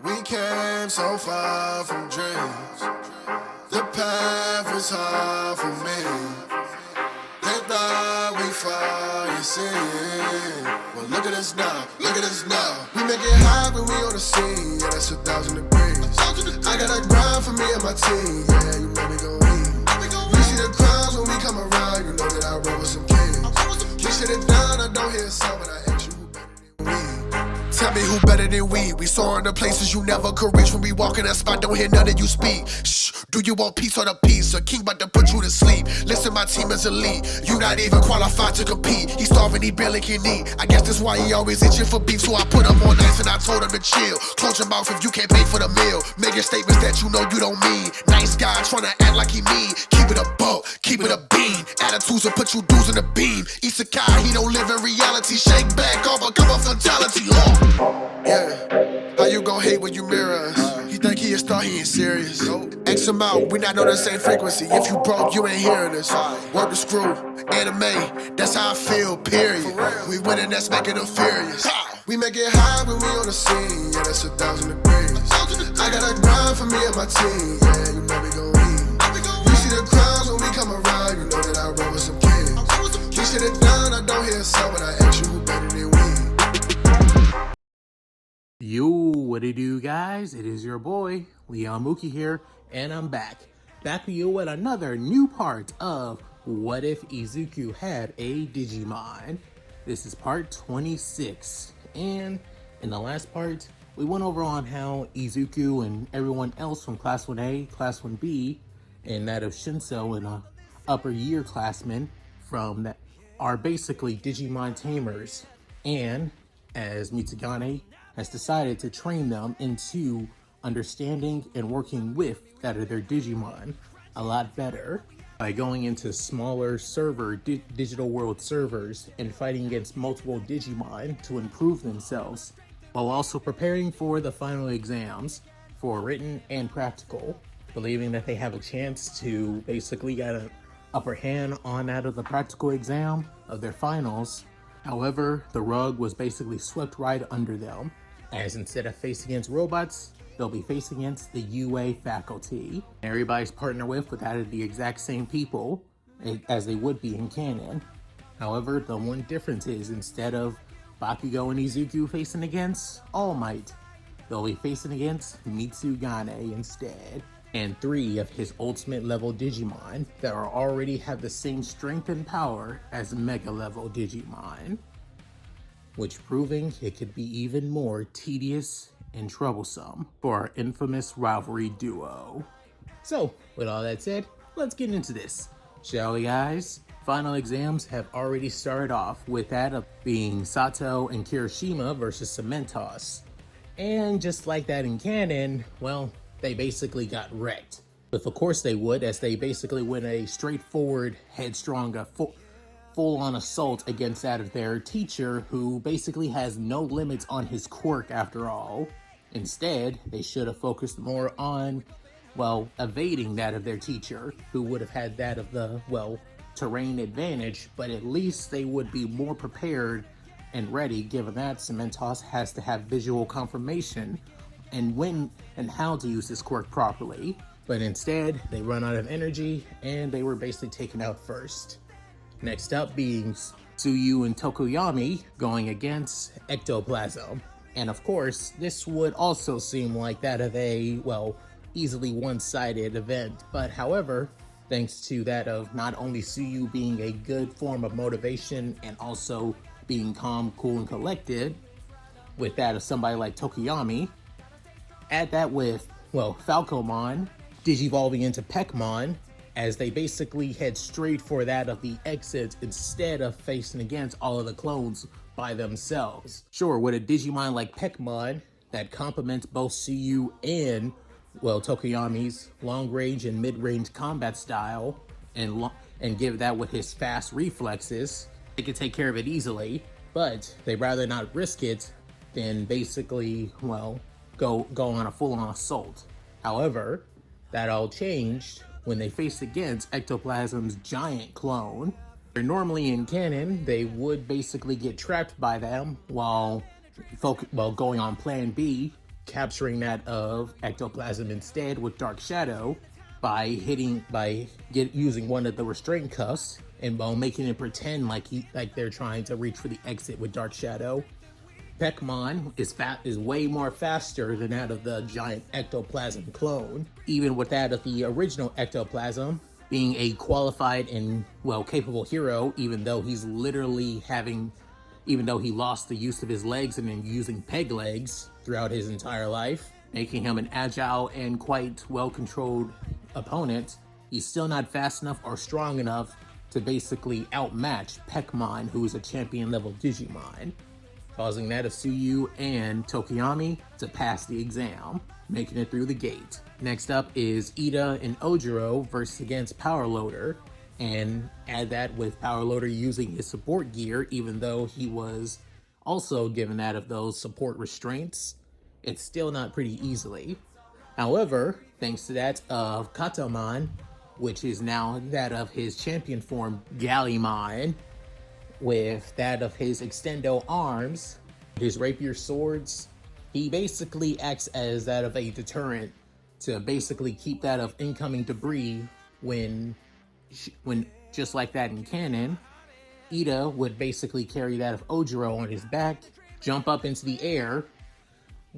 We came so far from dreams. The path was hard for me. They thought we fall, you see. Well, look at us now, look at us now. We make it hot when we on the scene. Yeah, that's 1,000 degrees. I got a grind for me and my team. Yeah, you know we gon' eat. We see the crowds when we come around. You know that I roll with some kings. We sit it down, I don't hear a sound, but I ask you who better than we. Tell me who better than we. We soaring to places you never could reach. When we walk in that spot, don't hear none of you speak. Shh, do you want peace or the peace? A king about to put you to sleep. Listen, my team is elite. You not even qualified to compete. He starving, he barely can eat. I guess that's why he always itching for beef. So I put him on ice and I told him to chill. Close your mouth if you can't pay for the meal. Making statements that you know you don't mean. Nice guy trying to act like he mean. Keep it a buck, keep it a bean. Attitudes will put you dudes in the beam. Isekai, he don't live in reality. Shake back off, become a fatality. Yeah, how you gon' hate when you mirror us? He think he a star, he ain't serious. X him out, we not on the same frequency. If you broke, you ain't hearing us. Work the screw, anime, that's how I feel, period. We winning, that's making them furious. We make it high when we on the scene, yeah, that's 1,000 degrees. I got a grind for me and my team, yeah, you know we gon' eat. We see the crowds when we come around, you know that I roll with some kings. We sit it down, I don't hear a sound, but I ask you who better than we. Yo, what it do, guys? It is your boy, Leon Mookie here, and I'm back with you with another new part of What If Izuku Had a Digimon? This is part 26, and in the last part, we went over on how Izuku and everyone else from Class 1A, Class 1B, and that of Shinso and upper year classmen from that are basically Digimon tamers, and as Mitsugane has decided to train them into understanding and working with that of their Digimon a lot better by going into smaller digital world servers and fighting against multiple Digimon to improve themselves, while also preparing for the final exams for written and practical, believing that they have a chance to basically get an upper hand on out of the practical exam of their finals. However, the rug was basically swept right under them, as instead of facing against robots, they'll be facing against the UA faculty. Everybody's partnered with that of the exact same people as they would be in canon. However, the one difference is instead of Bakugo and Izuku facing against All Might, they'll be facing against Mitsugane instead. And 3 of his ultimate level Digimon that already have the same strength and power as Mega level Digimon, which proving it could be even more tedious and troublesome for our infamous rivalry duo. So, with all that said, let's get into this, shall we, guys? Final exams have already started off with that of being Sato and Kirishima versus Cementos. And just like that in canon, well, they basically got wrecked. But of course they would, as they basically went a straightforward, headstrong, full-on assault against that of their teacher, who basically has no limits on his quirk after all. Instead, they should have focused more on, well, evading that of their teacher, who would have had that of the, well, terrain advantage, but at least they would be more prepared and ready, given that Cementos has to have visual confirmation and when and how to use his quirk properly. But instead, they run out of energy, and they were basically taken out first. Next up being Tsuyu and Tokoyami going against Ectoplasm. And of course, this would also seem like that of a, well, easily one-sided event. But however, thanks to that of not only Tsuyu being a good form of motivation and also being calm, cool, and collected, with that of somebody like Tokoyami, add that with, well, Falcomon digivolving into Peckmon, as they basically head straight for that of the exits instead of facing against all of the clones by themselves. Sure, with a Digimon like Peckmon that complements both Tsuyu and, well, Tokoyami's long-range and mid-range combat style, and give that with his fast reflexes, they can take care of it easily, but they'd rather not risk it than basically, well, go on a full-on assault. However, that all changed when they faced against Ectoplasm's giant clone. Normally in canon, they would basically get trapped by them while going on plan B capturing that of ectoplasm instead with Dark Shadow by using one of the restraint cuffs and while making it pretend like they're trying to reach for the exit with Dark Shadow. Pekmon is way more faster than that of the giant ectoplasm clone, even with that of the original ectoplasm being a qualified and capable hero, even though he lost the use of his legs and been using peg legs throughout his entire life, making him an agile and quite well-controlled opponent. He's still not fast enough or strong enough to basically outmatch Pekmon, who is a champion level Digimon, causing that of Suyu and Tokiyami to pass the exam, making it through the gate. Next up is Ida and Ojiro versus against Power Loader, and add that with Power Loader using his support gear, even though he was also given that of those support restraints, it's still not pretty easily. However, thanks to that of Katamon, which is now that of his champion form Gallymon, with that of his extendo arms, his rapier swords, he basically acts as that of a deterrent to basically keep that of incoming debris when just like that in canon, Ida would basically carry that of Ojiro on his back, jump up into the air,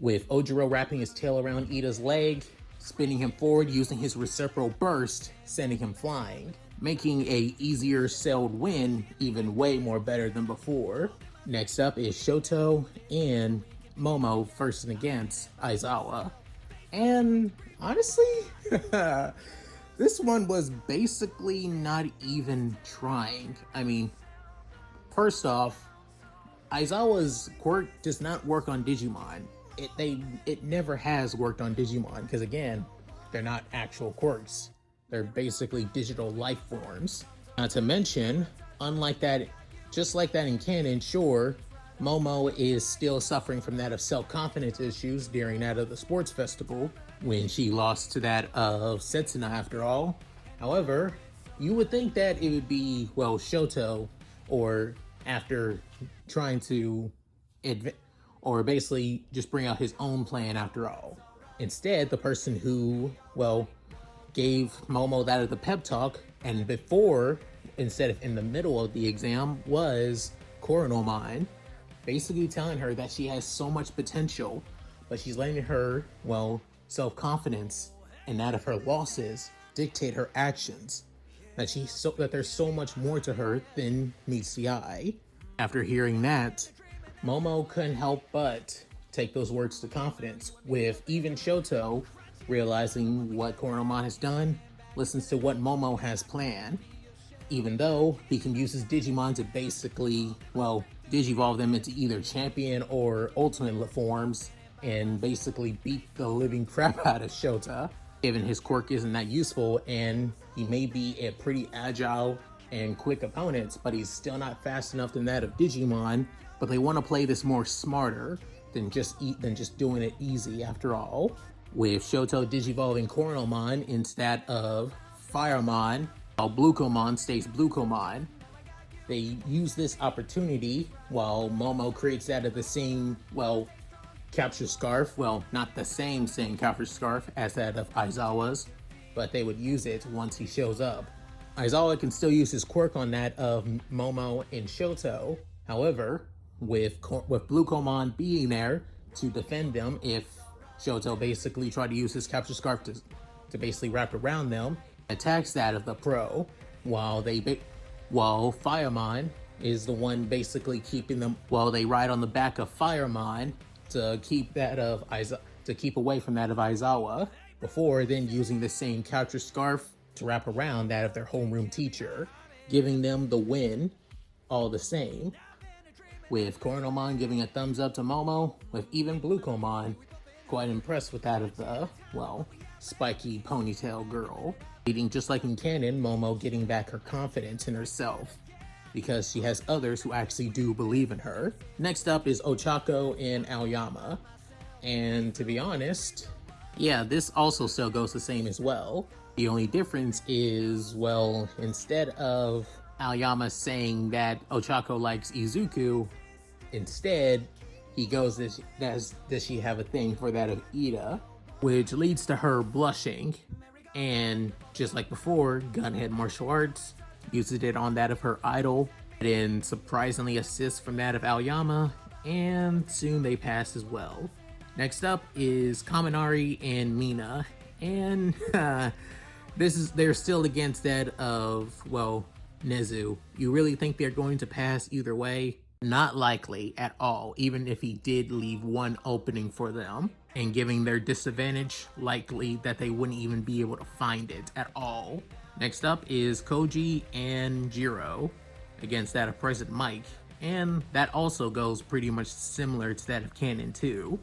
with Ojiro wrapping his tail around Ida's leg, spinning him forward using his reciprocal burst, sending him flying, making a easier sailed win even way more better than before. Next up is Shoto and Momo versus against Aizawa. And honestly, this one was basically not even trying. I mean, first off, Aizawa's quirk does not work on Digimon. It never has worked on Digimon because again, they're not actual quirks. They're basically digital life forms. Not to mention, just like that in canon, sure, Momo is still suffering from that of self-confidence issues during that of the sports festival when she lost to that of Setsuna after all. However, you would think that it would be, Shoto, or after trying to or basically just bring out his own plan after all. Instead, the person who, gave Momo that of the pep talk, and before, instead of in the middle of the exam, was Coronomon, basically telling her that she has so much potential, but she's letting her, self-confidence and that of her losses dictate her actions, that there's so much more to her than meets the eye. After hearing that, Momo couldn't help but take those words to confidence, with even Shoto realizing what Coronomon has done, listens to what Momo has planned, even though he can use his Digimon to basically, digivolve them into either champion or ultimate forms and basically beat the living crap out of Shota, given his quirk isn't that useful and he may be a pretty agile and quick opponent, but he's still not fast enough than that of Digimon. But they want to play this more smarter than just doing it easy after all, with Shoto digivolving Coronomon instead of Firemon, while Blucomon stays Blucomon. They use this opportunity while Momo creates that of the same, capture scarf. Not the same capture scarf as that of Aizawa's, but they would use it once he shows up. Aizawa can still use his quirk on that of Momo and Shoto. However, with Blucomon being there to defend them if Shoto basically tried to use his capture scarf to basically wrap around them, attacks that of the pro, while Firemon is the one basically keeping them while they ride on the back of Firemon to keep away from that of Aizawa, before then using the same capture scarf to wrap around that of their homeroom teacher, giving them the win all the same, with Coronomon giving a thumbs up to Momo, with even Blucomon quite impressed with that of the, spiky ponytail girl. Leading, just like in canon, Momo getting back her confidence in herself, because she has others who actually do believe in her. Next up is Ochako and Aoyama, and to be honest, this also still goes the same as well. The only difference is, instead of Aoyama saying that Ochako likes Izuku, instead he goes, does she have a thing for that of Ida? Which leads to her blushing. And just like before, Gunhead Martial Arts uses it on that of her idol. Then surprisingly assists from that of Aoyama. And soon they pass as well. Next up is Kaminari and Mina. And they're still against that of, well, Nezu. You really think they're going to pass either way? Not likely at all, even if he did leave one opening for them. And giving their disadvantage, likely that they wouldn't even be able to find it at all. Next up is Koji and Jiro against that of President Mike. And that also goes pretty much similar to that of Canon 2.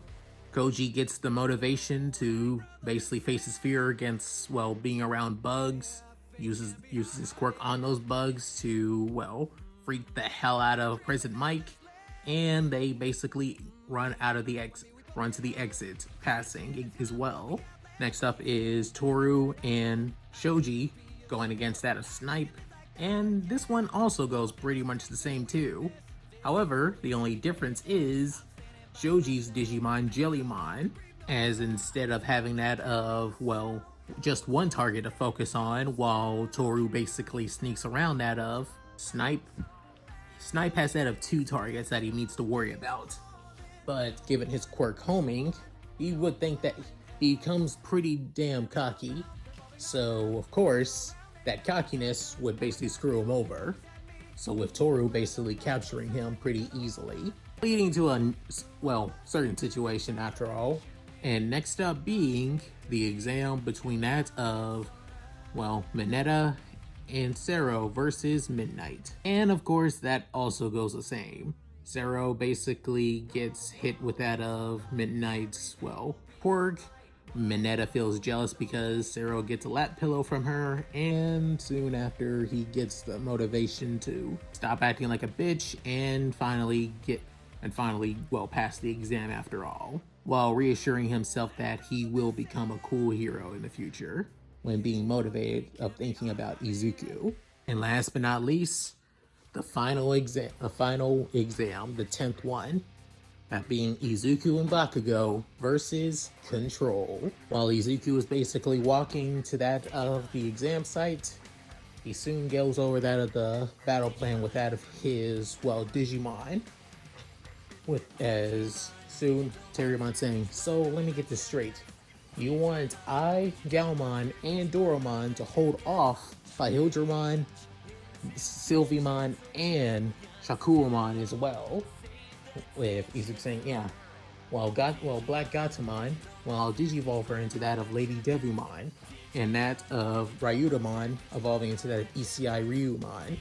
Koji gets the motivation to basically face his fear against, well, being around bugs. Uses his quirk on those bugs to, well, freak the hell out of President Mike. And they basically run to the exit, passing as well. Next up is Toru and Shoji going against that of Snipe. And this one also goes pretty much the same too. However, the only difference is Shoji's Digimon Jellymon, as instead of having that of, well, just one target to focus on, while Toru basically sneaks around that of Snipe. Snipe has that of 2 targets that he needs to worry about. But given his quirk homing, you would think that he becomes pretty damn cocky. So, of course, that cockiness would basically screw him over. So with Toru basically capturing him pretty easily, leading to a, well, certain situation after all. And next up being the exam between that of, well, Mineta and Sero versus Midnight. And of course, that also goes the same. Sero basically gets hit with that of Midnight's, well, quirk. Mineta feels jealous because Sero gets a lap pillow from her, and soon after he gets the motivation to stop acting like a bitch and finally pass the exam after all, while reassuring himself that he will become a cool hero in the future when being motivated of thinking about Izuku. And last but not least, the final exam, the 10th one, that being Izuku and Bakugo versus Control. While Izuku is basically walking to that of the exam site, he soon goes over that of the battle plan with that of his, well, Digimon. As soon Terriermon saying, so let me get this straight. You want Galmon, and Doromon to hold off by Hildramon, Sylviemon, and Shakuramon as well. With Izuku saying, yeah, while Black Gatomon, well, I'll Digivolve her into that of Lady Devumon, and that of Ryutamon evolving into that of ECI Ryumon,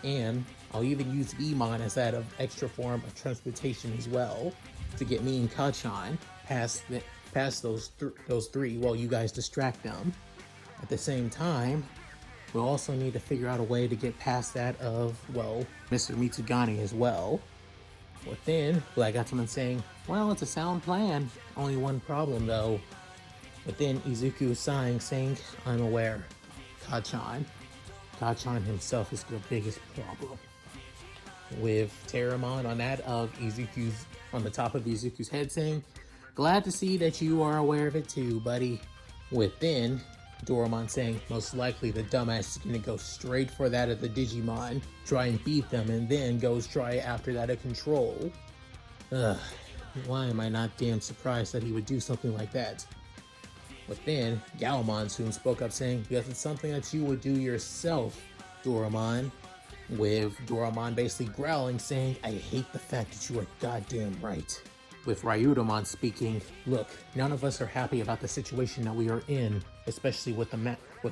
and I'll even use Emon as that of extra form of transportation as well, to get me and Kachan past those three while you guys distract them. At the same time, we'll also need to figure out a way to get past that of, well, Mr. Mitsugane as well. But then, Black Gatomon saying, well, it's a sound plan. Only one problem, though. But then Izuku is sighing, saying, I'm aware. Kachan himself is the biggest problem. With Terramon on that of Izuku's, on the top of Izuku's head saying, glad to see that you are aware of it too, buddy. With then, Doromon saying, most likely the dumbass is gonna go straight for that of the Digimon, try and beat them, and then goes try after that of Control. Ugh, why am I not damn surprised that he would do something like that? But then, Galmon soon spoke up saying, because it's something that you would do yourself, Doromon. With Doromon basically growling, saying, I hate the fact that you are goddamn right. With Ryutamon speaking, look, none of us are happy about the situation that we are in, especially with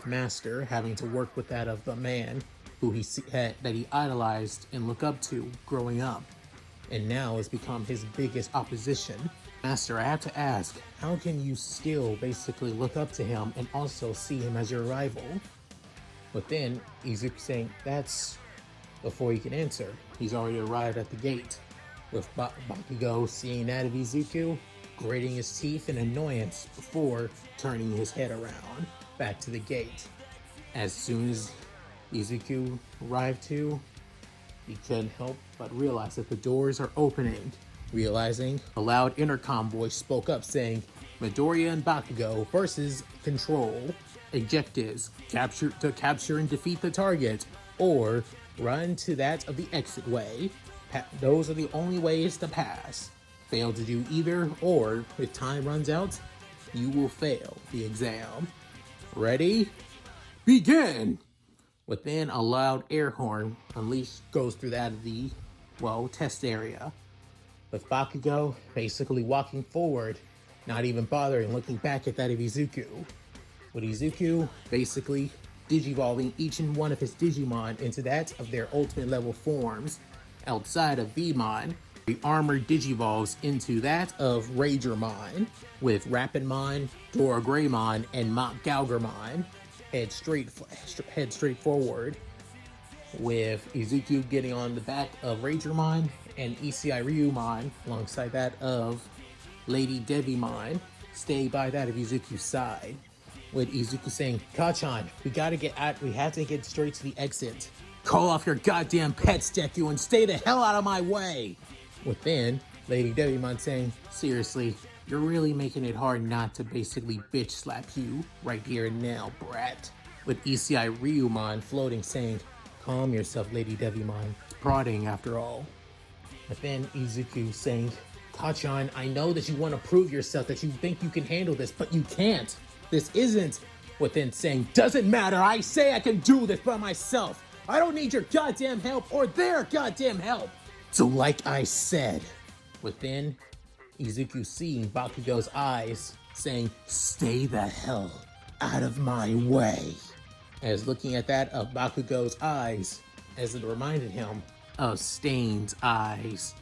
Master having to work with that of the man who that he idolized and looked up to growing up, and now has become his biggest opposition. Master, I have to ask, how can you still basically look up to him and also see him as your rival? But then Izuku saying, that's before he can answer. He's already arrived at the gate. With Bakugo seeing that of Izuku, grating his teeth in annoyance before turning his head around back to the gate. As soon as Izuku arrived too, he couldn't help but realize that the doors are opening Realizing, a loud intercom voice spoke up saying, Midoriya and Bakugo versus Control. Objectives: capture and defeat the target, or run to that of the exit way. Those are the only ways to pass. Fail to do either, or if time runs out, you will fail the exam. Ready? Begin! Within, a loud air horn unleashed goes through that of the, test area. With Bakugo basically walking forward, not even bothering looking back at that of Izuku. With Izuku basically digivolving each and one of his Digimon into that of their ultimate level forms. Outside of Vmon, the armored digivolves into that of Ragermon, with Rapidmon, Dora Greymon, and Mach Galgermon head straight forward, with Izuku getting on the back of Ragermon and ECI Ryumon alongside that of Lady Devimon stay by that of Izuku's side, with Izuku saying, Kachan, we have to get straight to the exit. Call off your goddamn pets, Deku, and stay the hell out of my way! Within, Lady Devimon saying, seriously, you're really making it hard not to basically bitch slap you right here and now, brat. With ECI Ryumon floating saying, calm yourself, Lady Devimon. It's prodding after all. Within, Izuku saying, Kachan, I know that you want to prove yourself, that you think you can handle this, but you can't. This isn't. Within saying, doesn't matter, I say I can do this by myself. I don't need your goddamn help or their goddamn help. So like I said, within, Izuku seeing Bakugo's eyes saying, stay the hell out of my way. As looking at that of Bakugo's eyes, as it reminded him of Stain's eyes,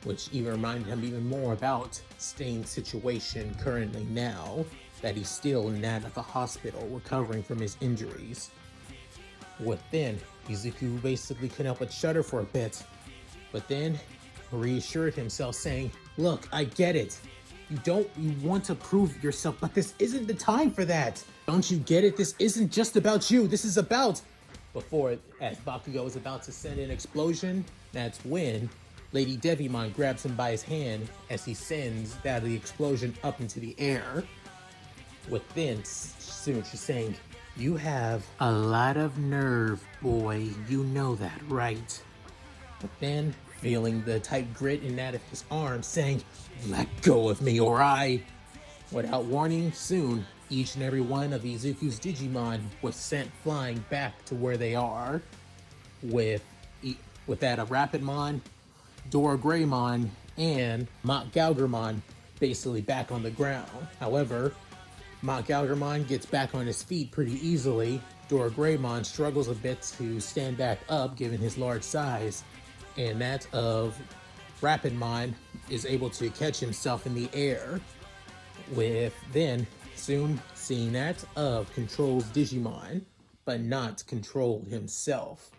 which even reminded him even more about Stain's situation currently now, that he's still in that of the hospital recovering from his injuries. Within, Izuku basically couldn't help but shudder for a bit, but then reassured himself saying, look, I get it. You want to prove yourself, but this isn't the time for that. Don't you get it? This isn't just about you. This is about... Before, as Bakugo is about to send an explosion, that's when Lady Devimon grabs him by his hand as he sends that of the explosion up into the air. Within, soon she's saying, you have a lot of nerve, boy. You know that, right? But then, feeling the tight grit in that of his arm, saying, let go of me or I... Without warning, soon, each and every one of Izuku's Digimon was sent flying back to where they are, with that of Rapidmon, Dora Greymon, and Mach Galgermon basically back on the ground. However, Mach Galgermon gets back on his feet pretty easily. Dora Greymon struggles a bit to stand back up given his large size, and that of Rapidmon is able to catch himself in the air, with then soon seeing that of Control's Digimon, but not Control himself,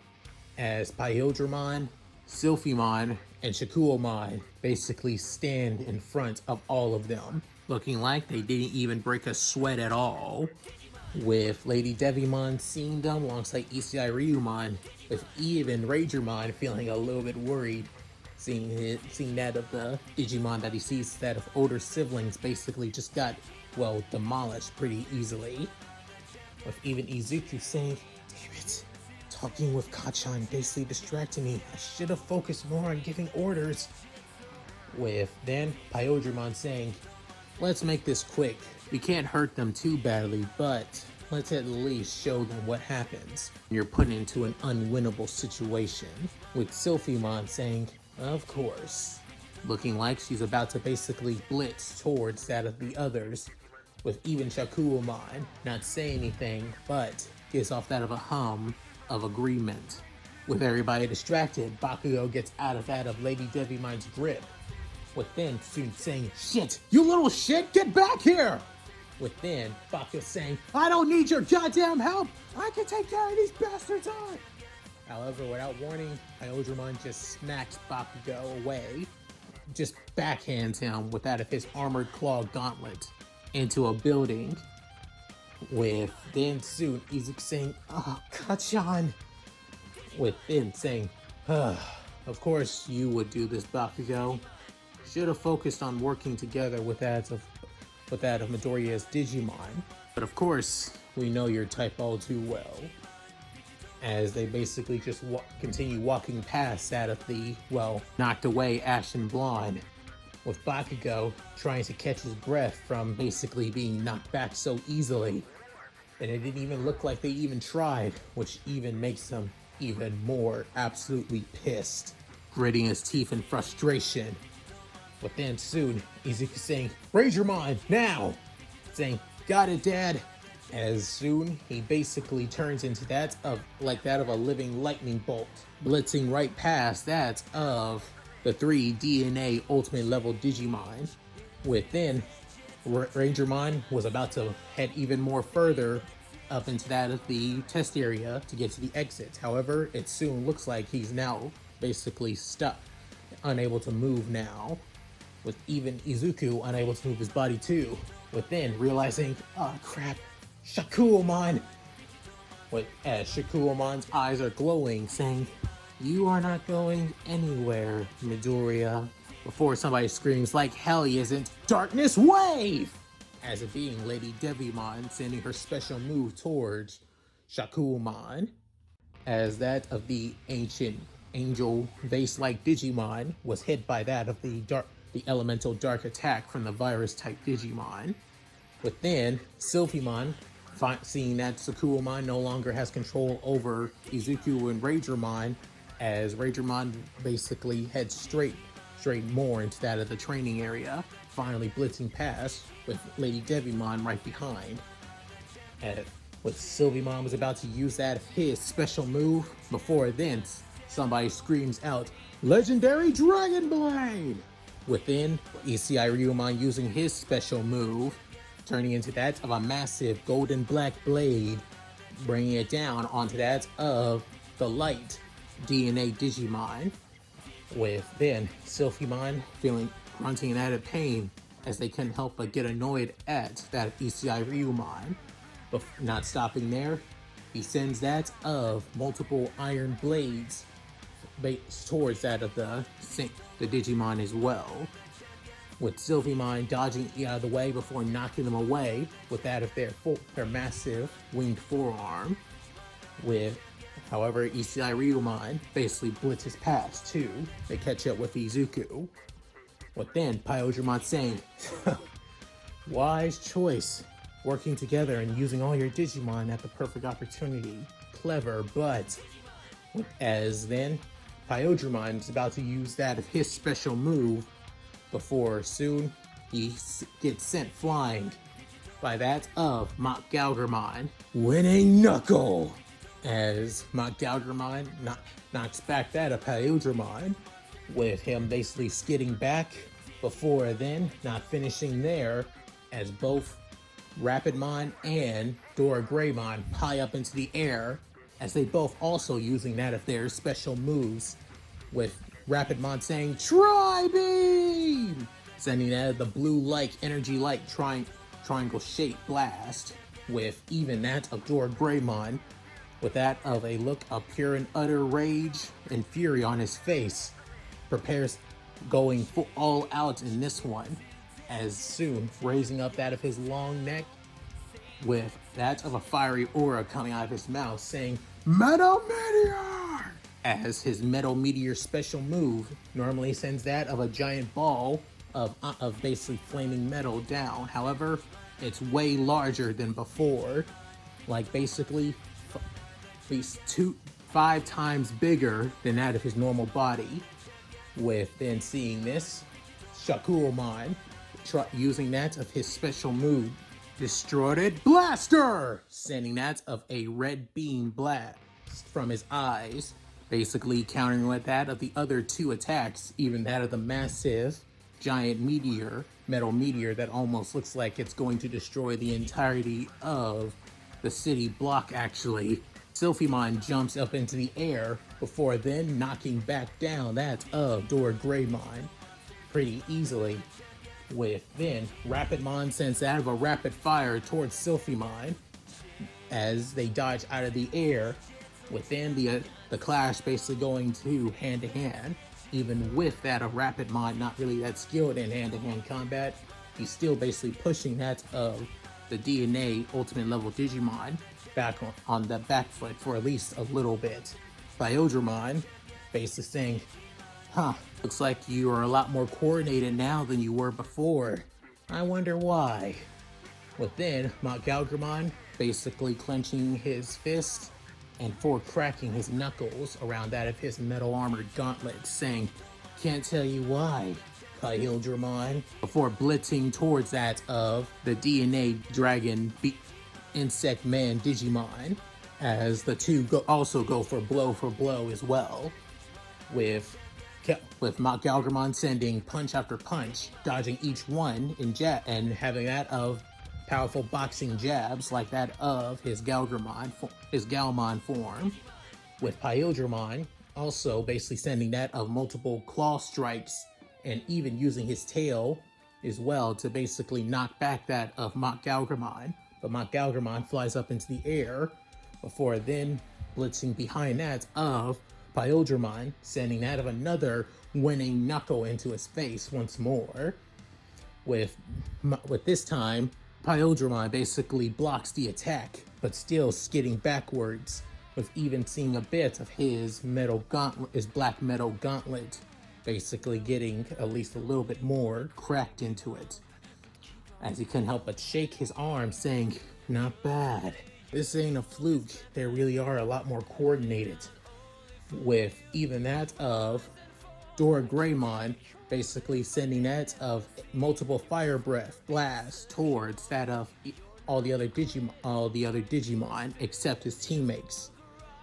as Pyodramon, Sylphimon, and Shakuomon basically stand in front of all of them, looking like they didn't even break a sweat at all, with Lady Devimon seeing them alongside ECI Ryumon, with even Ragermon feeling a little bit worried, seeing that of the Digimon that he sees that of older siblings basically just got, demolished pretty easily. With even Izuku saying, damn it, talking with Kachan basically distracted me. I should have focused more on giving orders. With then Pyodramon saying, let's make this quick. We can't hurt them too badly, but let's at least show them what happens when you're put into an unwinnable situation. With Sylphimon saying, of course. Looking like she's about to basically blitz towards that of the others, with even Shakuomon not saying anything, but gives off that of a hum of agreement. With everybody distracted, Bakugo gets out of that of Lady Devimon's grip, with then soon saying, shit, you little shit, get back here! With then Bakugo saying, I don't need your goddamn help! I can take care of these bastards on! However, without warning, Pyodramon just smacks Bakugo away, just backhands him with that of his armored claw gauntlet into a building, with then soon Izuku saying, oh, Kachan, with then saying, of course you would do this, Bakugo. should have focused on working together with that of Midoriya's Digimon. But of course, we know your type all too well, as they basically just continue walking past that of the, well, knocked away Ashen Blonde, with Bakugo trying to catch his breath from basically being knocked back so easily. And it didn't even look like they even tried, which even makes him even more absolutely pissed, gritting his teeth in frustration. But then soon, Izuku saying, "Raise your mind, now!" Saying, "Got it, Dad." As soon, he basically turns into that of a living lightning bolt, blitzing right past that of the 3 DNA Ultimate level Digimon. Within, Rangermon was about to head even more further up into that of the test area to get to the exit. However, it soon looks like he's now basically stuck, unable to move now, with even Izuku unable to move his body too. Within, realizing, oh crap, Shakuomon! As Shakuomon's eyes are glowing, saying, "You are not going anywhere, Midoriya." Before somebody screams, like hell he isn't, "Darkness Wave!" As it being Lady Devimon sending her special move towards Shakuomon, as that of the ancient angel vase-like Digimon was hit by that of the elemental dark attack from the virus-type Digimon. Within, Sylphimon, seeing that Sakuomon no longer has control over Izuku and Ragermon, as Ragermon basically heads straight more into that of the training area, finally blitzing past with Lady Devimon right behind. With Sylphimon was about to use that of his special move, before then somebody screams out, "Legendary Dragon Blade!" Within, ECI Ryumon using his special move, turning into that of a massive golden black blade, bringing it down onto that of the light DNA Digimon. With then Sylphimon grunting in added pain, as they couldn't help but get annoyed at that of ECI Ryumon. But not stopping there, he sends that of multiple iron blades towards that of the Digimon as well, with Sylphimon dodging out of the way before knocking them away with that of their massive winged forearm. However, ECI Ryumon basically blitzes past too. They catch up with Izuku. With then Pyodramon saying, "Wise choice, working together and using all your Digimon at the perfect opportunity. Clever, but..." As then Pyodramon is about to use that of his special move, before soon he gets sent flying by that of Mach Galgramon, winning Knuckle, as Mach Galgramon knocks back that of Pyodramon, with him basically skidding back. Before then, not finishing there, as both Rapidmon and Dora Greymon high up into the air, as they both also using that of their special moves, with Rapidmon saying, "Tri-Beam!" sending that the blue-like energy-like triangle-shaped blast, with even that of Dora Greymon, with that of a look of pure and utter rage and fury on his face, prepares going all out in this one, as soon raising up that of his long neck, with that of a fiery aura coming out of his mouth, saying, "Metal Meteor!" As his Metal Meteor special move normally sends that of a giant ball of basically flaming metal down. However, it's way larger than before, like basically at least 5 times bigger than that of his normal body. With then seeing this, Shakuomon using that of his special move, Distorted Blaster, sending that of a red beam blast from his eyes, basically countering with that of the other 2 attacks, even that of the massive giant metal meteor that almost looks like it's going to destroy the entirety of the city block actually. Sylphimon jumps up into the air, before then knocking back down that of Dora Greymon pretty easily. With then Rapidmon sends out of a rapid fire towards Sylphimon, as they dodge out of the air, within the clash basically going to hand, even with that a Rapidmon not really that skilled in hand-to-hand combat, he's still basically pushing that of the DNA Ultimate Level Digimon back on the back foot for at least a little bit. Kyodramon basically saying, huh, looks like you are a lot more coordinated now than you were before. I wonder why. With then, Galgramon basically clenching his fist and cracking his knuckles around that of his metal armored gauntlet, saying, can't tell you why, Kyodramon, before blitzing towards that of the DNA Dragon Insect Man Digimon, as the two also go for blow as well, with Galgramon sending punch after punch, dodging each one and having that of powerful boxing jabs like that of his Galmon form, with Kyodramon also basically sending that of multiple claw strikes and even using his tail as well to basically knock back that of Galgramon. But Galgramon flies up into the air before then blitzing behind that of Kyodramon, sending that of another winning knuckle into his face once more. With this time, Kyodramon basically blocks the attack, but still skidding backwards, with even seeing a bit of his black metal gauntlet, basically getting at least a little bit more cracked into it. As he couldn't help but shake his arm, saying, not bad. This ain't a fluke, they really are a lot more coordinated. With even that of Dora Greymon basically sending that of multiple fire breath blasts towards that of all the other Digimon except his teammates.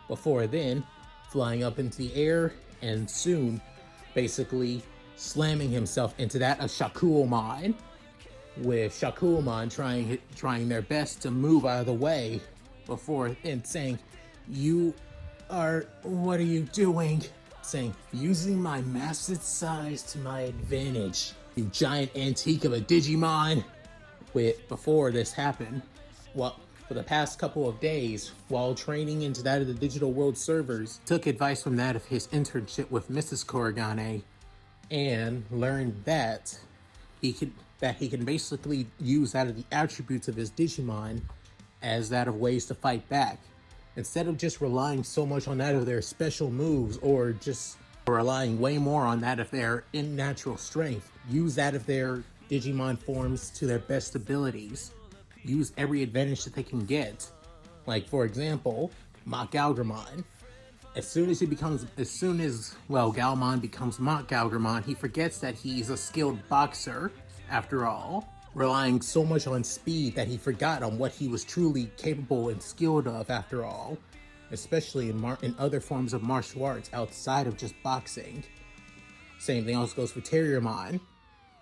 Before then, flying up into the air and soon basically slamming himself into that of Shakuomon, with Shakuomon trying their best to move out of the way before and saying, what are you doing? Saying, using my massive size to my advantage, you giant antique of a Digimon. Before this happened, for the past couple of days, while training into that of the digital world servers, took advice from that of his internship with Mrs. Korigane, and learned that he can basically use that of the attributes of his Digimon as that of ways to fight back. Instead of just relying so much on that of their special moves or just relying way more on that of their unnatural strength, use that of their Digimon forms to their best abilities. Use every advantage that they can get. Like, for example, Galgramon. As soon as Galmon becomes Galgramon, he forgets that he's a skilled boxer, after all, relying so much on speed that he forgot on what he was truly capable and skilled of after all, especially in other forms of martial arts outside of just boxing. Same thing also goes for Terriermon.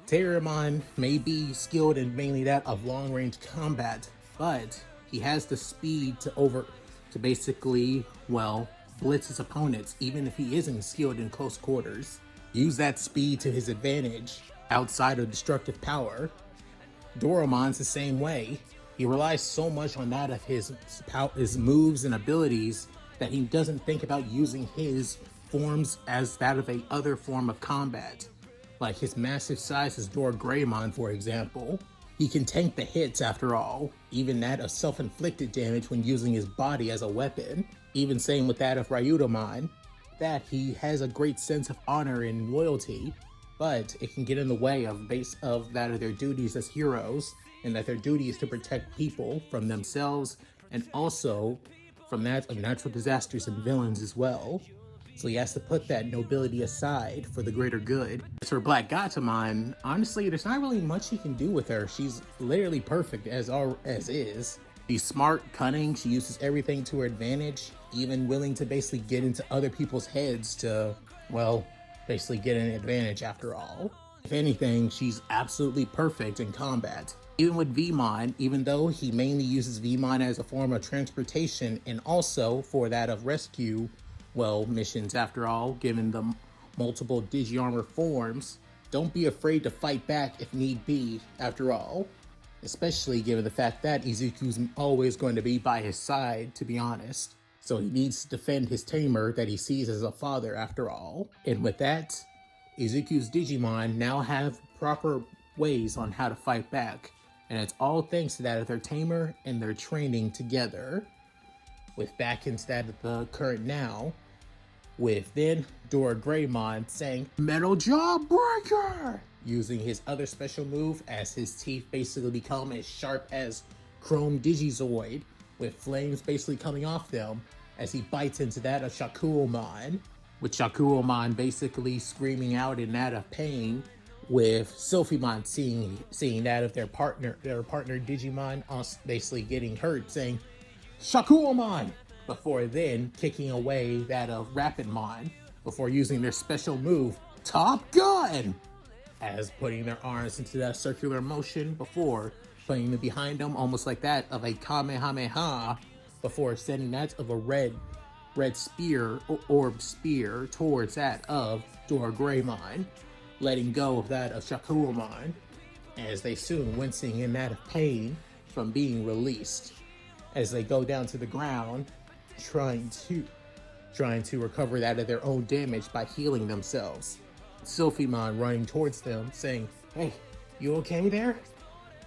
Terriermon may be skilled in mainly that of long-range combat, but he has the speed to basically, blitz his opponents, even if he isn't skilled in close quarters. Use that speed to his advantage outside of destructive power. Doraemon's the same way. He relies so much on that of his moves and abilities that he doesn't think about using his forms as that of a other form of combat. Like his massive size as Dora Greymon, for example. He can tank the hits after all, even that of self-inflicted damage when using his body as a weapon. Even same with that of Ryudomon, that he has a great sense of honor and loyalty, but it can get in the way of that of their duties as heroes, and that their duty is to protect people from themselves and also from that of natural disasters and villains as well. So he has to put that nobility aside for the greater good. As for Black Gatomon, honestly, there's not really much he can do with her. She's literally perfect as is. She's smart, cunning, she uses everything to her advantage, even willing to basically get into other people's heads to, basically get an advantage after all. If anything, she's absolutely perfect in combat. Even with Vmon, even though he mainly uses Vmon as a form of transportation and also for that of rescue, missions after all, given the multiple Digiarmor forms, don't be afraid to fight back if need be after all. Especially given the fact that Izuku's always going to be by his side, to be honest. So he needs to defend his tamer that he sees as a father after all. And with that, Izuku's Digimon now have proper ways on how to fight back, and it's all thanks to that of their tamer and their training together. With back instead of the current now, with then Greymon saying Metal Jaw Breaker, using his other special move as his teeth basically become as sharp as Chrome Digizoid, with flames basically coming off them as he bites into that of Shakuomon, with Shakuomon basically screaming out in that of pain, with Sylphimon seeing that of their partner Digimon basically getting hurt, saying Shakuomon, before then kicking away that of Rapidmon, before using their special move, Top Gun, as putting their arms into that circular motion before putting them behind them, almost like that of a Kamehameha, before sending that of a red spear, orb spear, towards that of Greymon, letting go of that of Shakuomon, as they soon wincing in that of pain from being released, as they go down to the ground, trying to recover that of their own damage by healing themselves. Sylphimon running towards them, saying, "Hey, you okay there?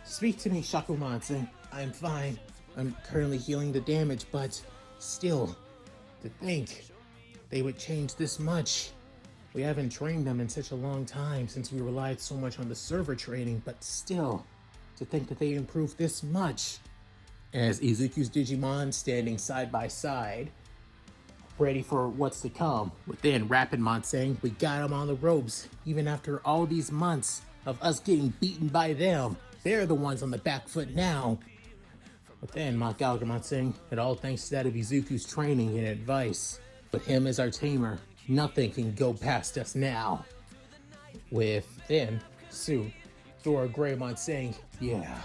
Speak to me," Shakuomon saying, "I'm fine. I'm currently healing the damage, but still, to think they would change this much. We haven't trained them in such a long time since we relied so much on the server training, but still, to think that they improved this much." As Izuku's Digimon standing side by side, ready for what's to come, with then Rapidmon saying, "We got him on the ropes, even after all these months of us getting beaten by them. They're the ones on the back foot now." But then Galgamon saying, "It all thanks to that of Izuku's training and advice. With him as our tamer, nothing can go past us now." With then soon Greymon saying, "Yeah,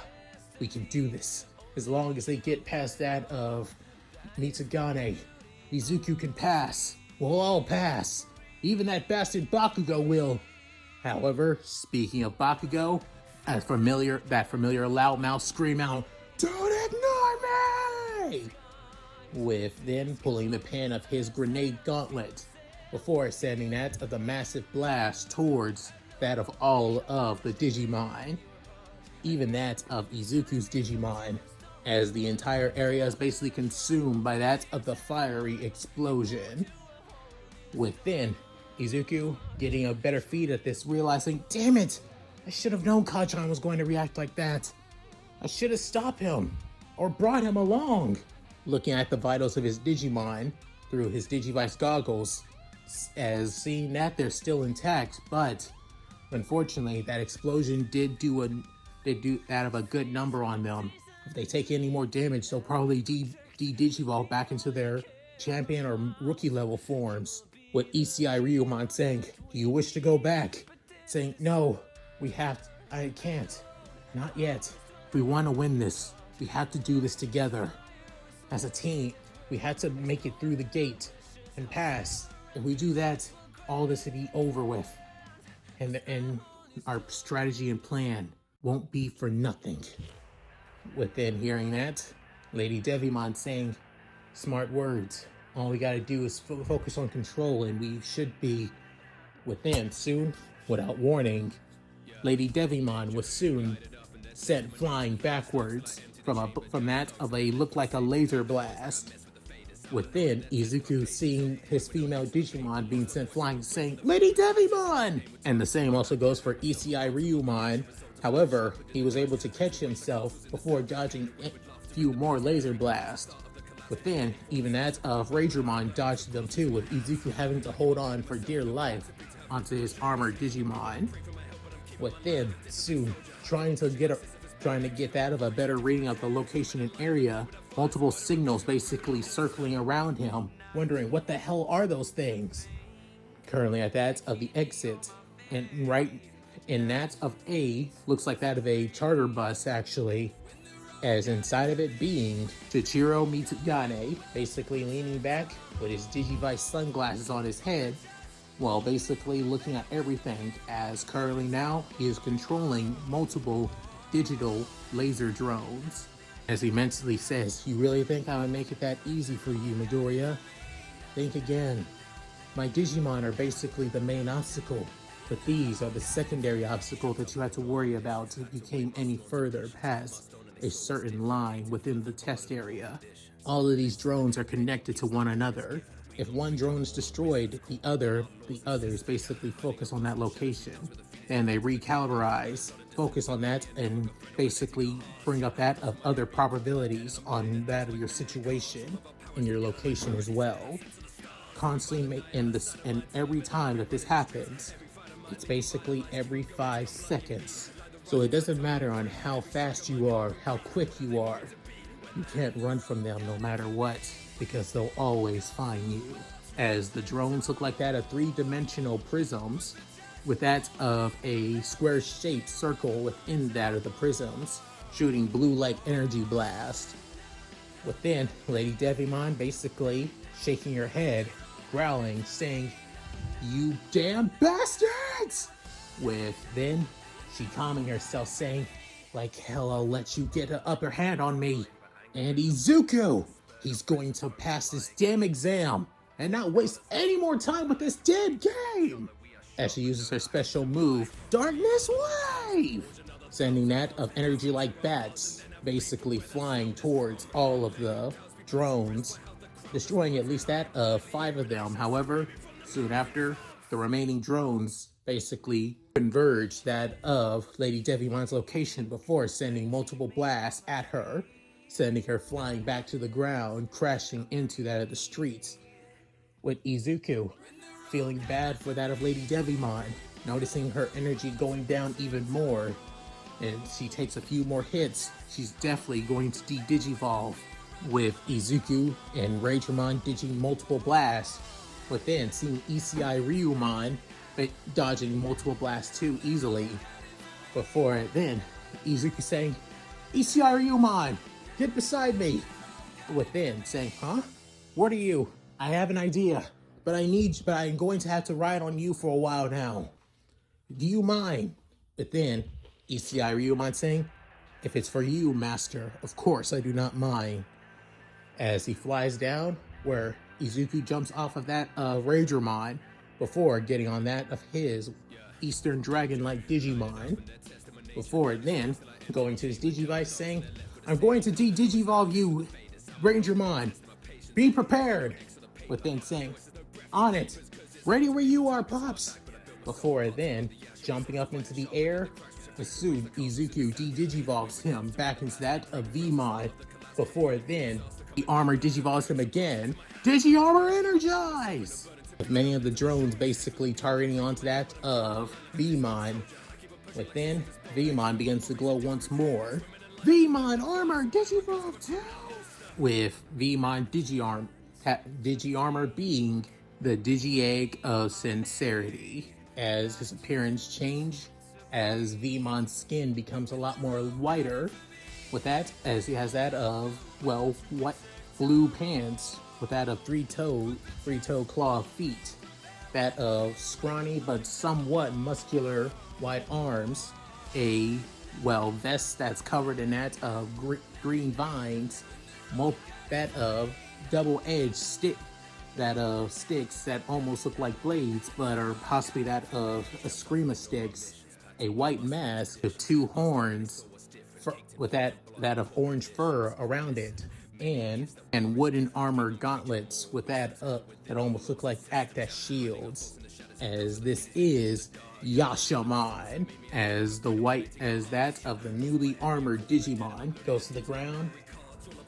we can do this. As long as they get past that of Mitsugane, Izuku can pass. We'll all pass. Even that bastard Bakugo will." However, speaking of Bakugo, that familiar loudmouth scream out, "Don't ignore me!" With then pulling the pin of his grenade gauntlet, before sending that of the massive blast towards that of all of the Digimon, even that of Izuku's Digimon, as the entire area is basically consumed by that of the fiery explosion. With then Izuku getting a better feed at this, realizing, "Damn it! I should have known Kajan was going to react like that. I should have stopped him, or brought him along." Looking at the vitals of his Digimon through his Digivice goggles, as seeing that they're still intact, but unfortunately that explosion did do that of a good number on them. If they take any more damage, they'll probably de-digivolve back into their champion or rookie level forms. With ECI Ryumon saying, "Do you wish to go back?" Saying, "No, I can't. Not yet. We want to win this. We have to do this together. As a team, we had to make it through the gate and pass. If we do that, all this will be over with. And our strategy and plan won't be for nothing." Within hearing that, Lady Devimon saying, "Smart words. All we gotta do is focus on control, and we should be within soon." Without warning, Lady Devimon was soon sent flying backwards from that of a look like a laser blast. Within, Izuku seeing his female Digimon being sent flying, saying, "Lady Devimon!" And the same also goes for ECI Ryumon. However, he was able to catch himself before dodging a few more laser blasts. Within, even that of Ragermon dodged them too, with Izuku having to hold on for dear life onto his armored Digimon. Within, soon trying to get that of a better reading of the location and area, multiple signals basically circling around him, wondering what the hell are those things. Currently at that of the exit, and right in that of A, looks like that of a charter bus actually, as inside of it being Chichiro Mitsugane, basically leaning back with his Digivice sunglasses on his head, while basically looking at everything, as currently now he is controlling multiple digital laser drones. As he mentally says, "You really think I would make it that easy for you, Midoriya? Think again. My Digimon are basically the main obstacle. But these are the secondary obstacles that you have to worry about if you came any further past a certain line within the test area. All of these drones are connected to one another. If one drone is destroyed, the others basically focus on that location. And they recalibrate, focus on that, and basically bring up that of other probabilities on that of your situation and your location as well. Constantly make in this, and every time that this happens, it's basically every 5 seconds. So it doesn't matter on how fast you are, how quick you are. You can't run from them no matter what, because they'll always find you. As the drones look like that of three-dimensional prisms, with that of a square-shaped circle within that of the prisms, shooting blue-like energy blast. Within, Lady Devimon basically shaking her head, growling, saying, "You damn bastards!" With then, she calming herself, saying, "Like hell I'll let you get an upper hand on me. And Izuku, he's going to pass this damn exam and not waste any more time with this damn game." As she uses her special move, Darkness Wave, sending that of energy like bats, basically flying towards all of the drones, destroying at least that of 5 of them. However, soon after, the remaining drones basically converge that of Lady Devimon's location before sending multiple blasts at her, sending her flying back to the ground, crashing into that of the streets. With Izuku feeling bad for that of Lady Devimon, noticing her energy going down even more, and she takes a few more hits, she's definitely going to de-digivolve. With Izuku and Ragermon ditching multiple blasts, but then seeing ECI Ryumon dodging multiple blasts too easily. Before then, Izuku saying, "ECI Ryumon, get beside me!" Within saying, "Huh? What are you? I have an idea, but I'm going to have to ride on you for a while now. Do you mind?" But then, ECI Ryumon saying, "If it's for you, master, of course I do not mind." As he flies down, where Izuku jumps off of that Ragermon before getting on that of his Eastern Dragon-like Digimon. Before then, going to his Digivice saying, "I'm going to de-digivolve you, Rangermon. Be prepared." But then saying, "On it. Ready where you are, Pops." Before then, jumping up into the air, as soon Izuku de-digivolves him back into that of Vmon. Before then, the armor digivolves him again. Digi-Armor Energize! With many of the drones basically targeting onto that of Vmon. But then, Vmon begins to glow once more. Vmon Armor Digivolve 2! With Vmon Digi-Armor being the Digi-Egg of Sincerity. As his appearance changes, as Vmon's skin becomes a lot more whiter. With that, as he has that of, well, what blue pants, with that of three-toe claw feet, that of scrawny but somewhat muscular white arms, a, well, vest that's covered in that of green vines, that of double-edged sticks that almost look like blades, but are possibly that of Eskrima sticks, a white mask with 2 horns, with that of orange fur around it, and wooden armor gauntlets with that almost look like act as shields. As this is Yashamon, as that of the newly armored Digimon goes to the ground.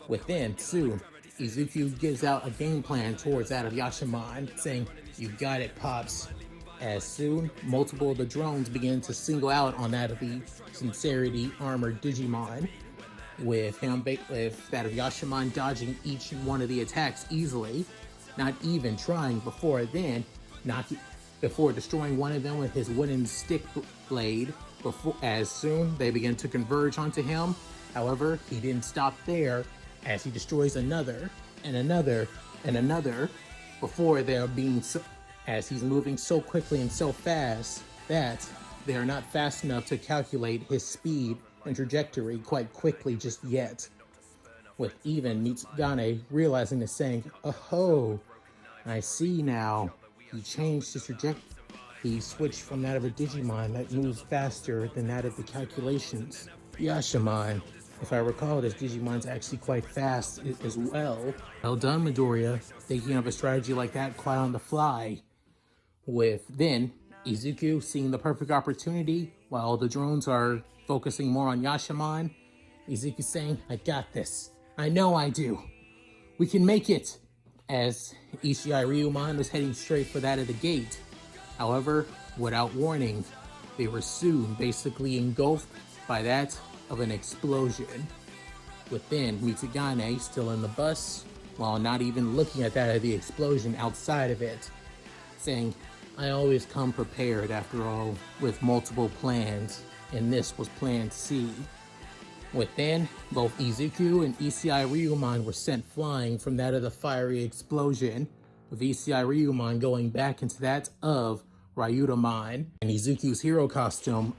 Within, soon, Izuku gives out a game plan towards that of Yashamon, saying, "You got it, Pops." As soon, multiple of the drones begin to single out on that of the Sincerity armored Digimon, with that of Yashamon dodging each one of the attacks easily, not even trying before destroying one of them with his wooden stick blade. As soon, they begin to converge onto him. However, he didn't stop there, as he destroys another, and another, and another, before as he's moving so quickly and so fast that they are not fast enough to calculate his speed and trajectory quite quickly just yet. With even Mitsugane realizing this, saying, "Oh, I see now. He changed his trajectory. he switched from that of a Digimon that moves faster than that of the calculations. Yashamon. If I recall, this Digimon's actually quite fast as well. Well done, Midoriya, thinking of a strategy like that quite on the fly. With then Izuku seeing the perfect opportunity while the drones are focusing more on Yashamon, Izuku saying, I got this. I know I do. We can make it. As Ishii Ryumon was heading straight for that of the gate. However, without warning, they were soon basically engulfed by that of an explosion. Within, Mitsugane still in the bus, while not even looking at that of the explosion outside of it, saying, I always come prepared after all, with multiple plans, and this was plan C. Within, both Izuku and Ishii Ryumon were sent flying from that of the fiery explosion, with Ishii Ryumon going back into that of Ryutamon, and Izuku's hero costume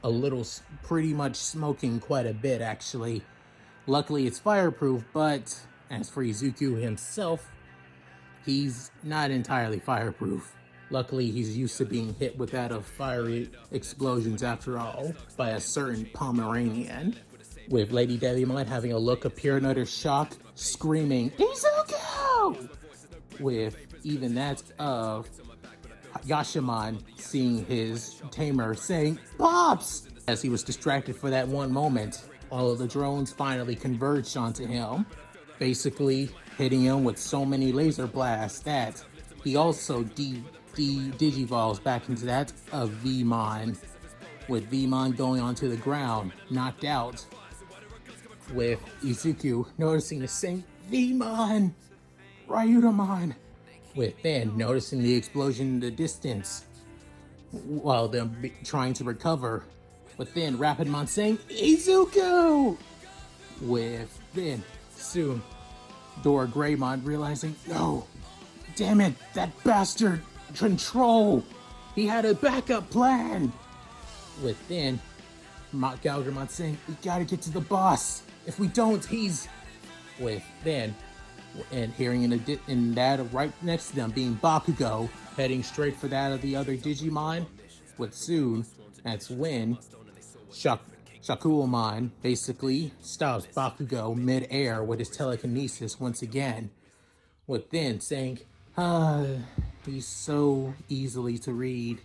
pretty much smoking quite a bit actually. Luckily it's fireproof, but as for Izuku himself, he's not entirely fireproof. Luckily he's used to being hit with that of fiery explosions after all, by a certain Pomeranian. With Lady Devimon having a look of pure and utter shock, screaming, Izuku! With even that of Yashamon seeing his tamer saying, Pops! As he was distracted for that one moment, all of the drones finally converged onto him, basically hitting him with so many laser blasts that he also digivolves back into that of Vmon, with Vmon going onto the ground, knocked out, with Izuku noticing the same Vmon, Ryutamon, with then noticing the explosion in the distance while them trying to recover, but then Rapidmon saying Izuku, with then soon Dora Greymon realizing, no, damn it, that bastard Control, he had a backup plan, with then Galgramon saying, we gotta get to the boss, if we don't he's, with then and hearing in that right next to them being Bakugo heading straight for that of the other Digimon, with soon that's when Shakuomon basically stops Bakugo mid-air with his telekinesis once again, with then saying, he's so easily to read.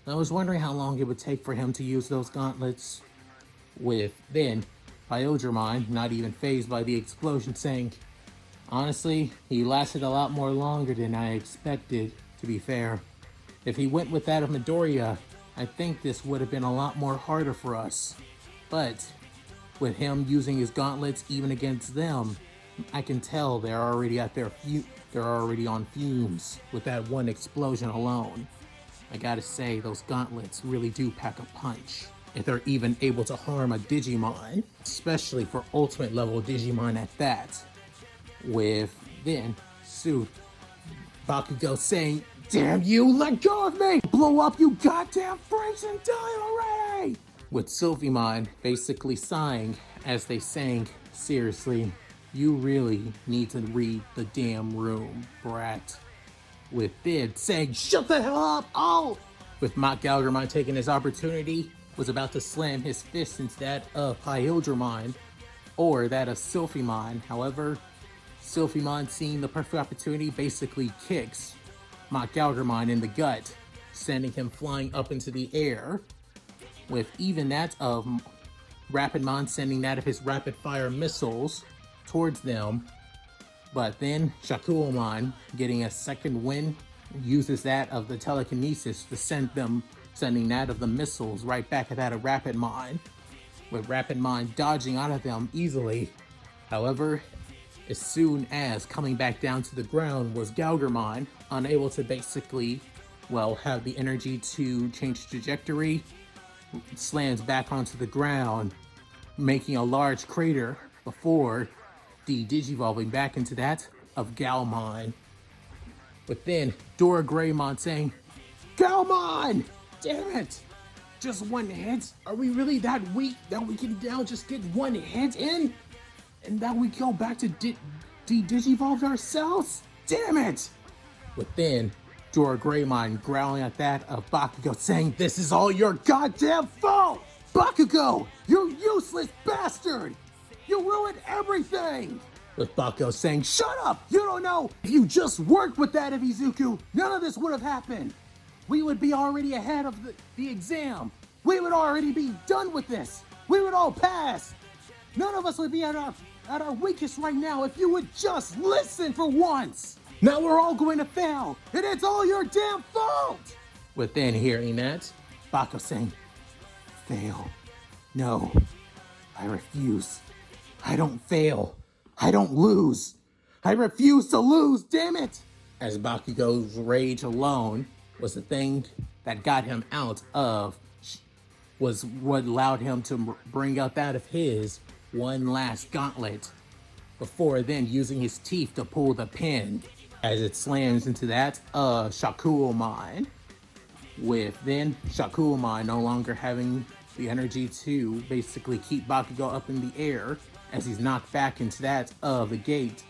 I was wondering how long it would take for him to use those gauntlets, with then Pyodramon not even fazed by the explosion saying, honestly, he lasted a lot more longer than I expected, to be fair. If he went with that of Midoriya, I think this would have been a lot more harder for us. But with him using his gauntlets even against them, I can tell they're already on fumes with that one explosion alone. I gotta say, those gauntlets really do pack a punch. If they're even able to harm a Digimon, especially for ultimate level Digimon at that. With then soon Bakugo saying, damn you, let go of me! Blow up, you goddamn freaks, and die already! With Sylphimon basically sighing as they sang, seriously, you really need to read the damn room, brat. With Bid saying, shut the hell up, oh! With Mott Galgramon taking his opportunity, was about to slam his fist into that of Pyodramon, or that of Sylphimon. However, Sylphimon, seeing the perfect opportunity, basically kicks Mott Galgramon in the gut, sending him flying up into the air, with even that of Rapidmon sending that of his rapid-fire missiles towards them. But then Shakuomon, getting a second win, uses that of the telekinesis to sending that of the missiles right back at that of Rapidmon, with Rapidmon dodging out of them easily. However, as soon as coming back down to the ground was Galgramon, unable to basically, have the energy to change trajectory, slams back onto the ground, making a large crater before digivolving back into that of Galmon. But then Dora Greymon saying, Galmon! Damn it! Just one hit? Are we really that weak that we can now just get one hit in? And that we go back to digivolve ourselves? Damn it! But then Dora Greymon growling at that of Bakugo, saying, "This is all your goddamn fault! Bakugo, you useless bastard! You ruined everything!" With Bakugo saying, "Shut up! You don't know! If you just worked with that of Izuku, none of this would have happened! We would be already ahead of the exam! We would already be done with this! We would all pass! None of us would be at our weakest right now if you would just listen for once! Now we're all going to fail, and it's all your damn fault!" Within hearing that, Bakugo saying, "Fail? No, I refuse. I don't fail. I don't lose. I refuse to lose, damn it!" As Bakugo's rage alone was the thing that got him out of, was what allowed him to bring out that of his one last gauntlet, before then using his teeth to pull the pin as it slams into that Shakuomon, with then Shakuomon no longer having the energy to basically keep Bakugo up in the air as he's knocked back into that of the gate.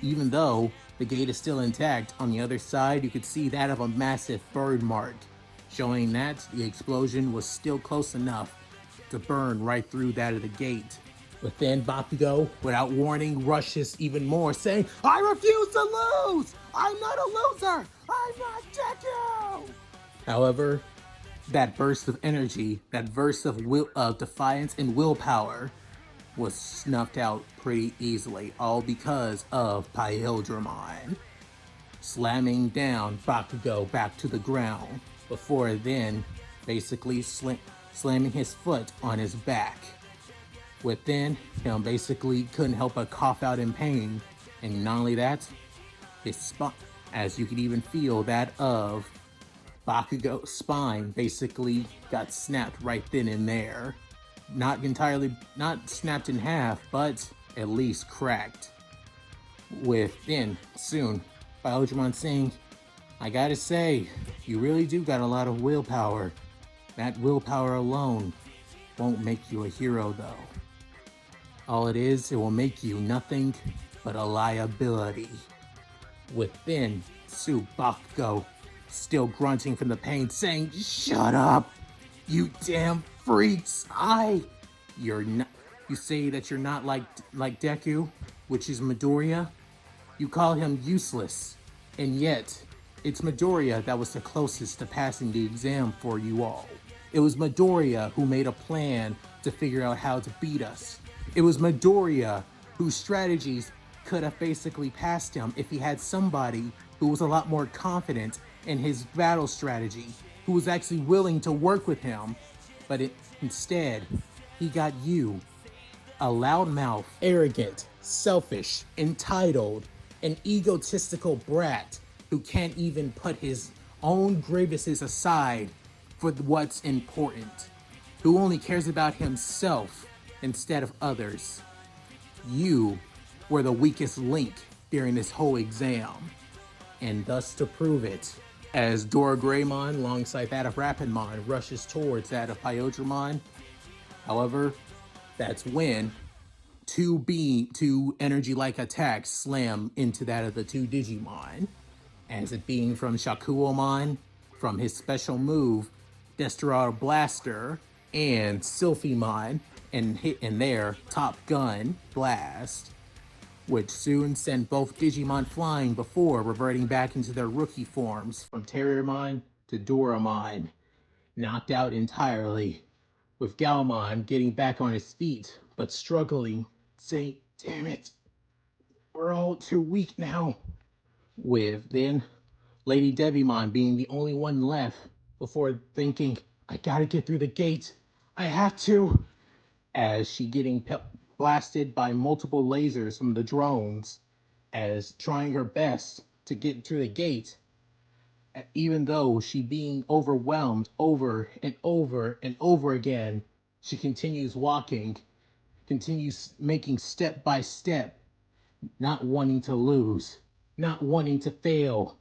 Even though the gate is still intact, on the other side you could see that of a massive bird mark, showing that the explosion was still close enough to burn right through that of the gate. But then Bakugo, without warning, rushes even more, saying, "I refuse to lose! I'm not a loser! I'm not Deku!" However, that burst of energy, that burst of defiance and willpower, was snuffed out pretty easily, all because of Pyodramon slamming down Bakugo back to the ground, before then basically slamming his foot on his back. Within him basically couldn't help but cough out in pain, and not only that, his spine, as you could even feel that of Bakugo's spine basically got snapped right then and there. Not entirely, not snapped in half, but at least cracked. Within soon, Pyodramon saying, "I gotta say, you really do got a lot of willpower. That willpower alone won't make you a hero though. All it is, it will make you nothing but a liability." Within, Bakugo, still grunting from the pain, saying, "Shut up, you damn freaks! You're not. You say that you're not like Deku, which is Midoriya. You call him useless, and yet it's Midoriya that was the closest to passing the exam for you all. It was Midoriya who made a plan to figure out how to beat us. It was Midoriya whose strategies could have basically passed him if he had somebody who was a lot more confident in his battle strategy, who was actually willing to work with him. But instead, he got you, a loudmouth, arrogant, selfish, entitled, an egotistical brat who can't even put his own grievances aside for what's important, who only cares about himself instead of others. You were the weakest link during this whole exam, and thus to prove it, as Dora Greymon, alongside that of Rapidmon, rushes towards that of Pyodramon. However, that's when two energy-like attacks slam into that of the two Digimon, as it being from Shakuomon, from his special move, Desperado Blaster, and Sylphimon, and hit in their Top Gun Blast, which soon sent both Digimon flying before reverting back into their rookie forms from Terriermon to Doramon, knocked out entirely, with Galmon getting back on his feet, but struggling, saying, "Damn it, we're all too weak now." With then Lady Devimon being the only one left before thinking, "I gotta get through the gate. I have to," as she getting blasted by multiple lasers from the drones, as trying her best to get through the gate, even though she being overwhelmed over and over and over again. She continues walking, continues making step by step, not wanting to lose, not wanting to fail,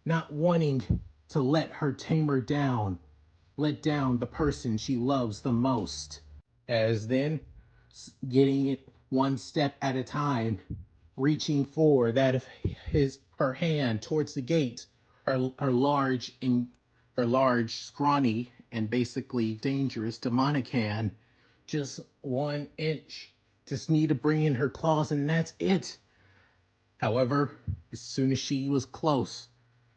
not wanting to let her tamer down, let down the person she loves the most, as then getting it one step at a time, reaching for that of her hand towards the gate, her large, scrawny, and basically dangerous demonic hand. Just 1 inch. Just need to bring in her claws, and that's it. However, as soon as she was close,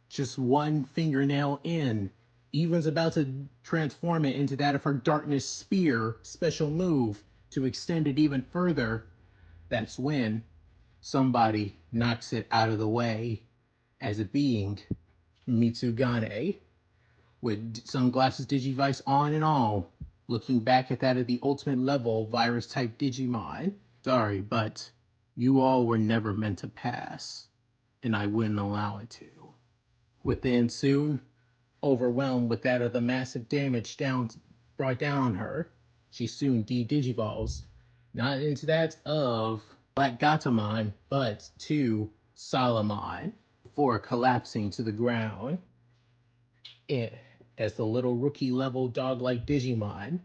just one fingernail in, Even's about to transform it into that of her darkness spear special move to extend it even further. That's when somebody knocks it out of the way, as it being Mitsugane, with sunglasses Digivice on and all, looking back at that of the ultimate level virus type Digimon. Sorry, but you all were never meant to pass, and I wouldn't allow it to. Within soon, overwhelmed with that of the massive damage brought down on her, she soon de-digivolves, not into that of Black Gatomon, but to Solomon, before collapsing to the ground. It, as the little rookie level dog-like Digimon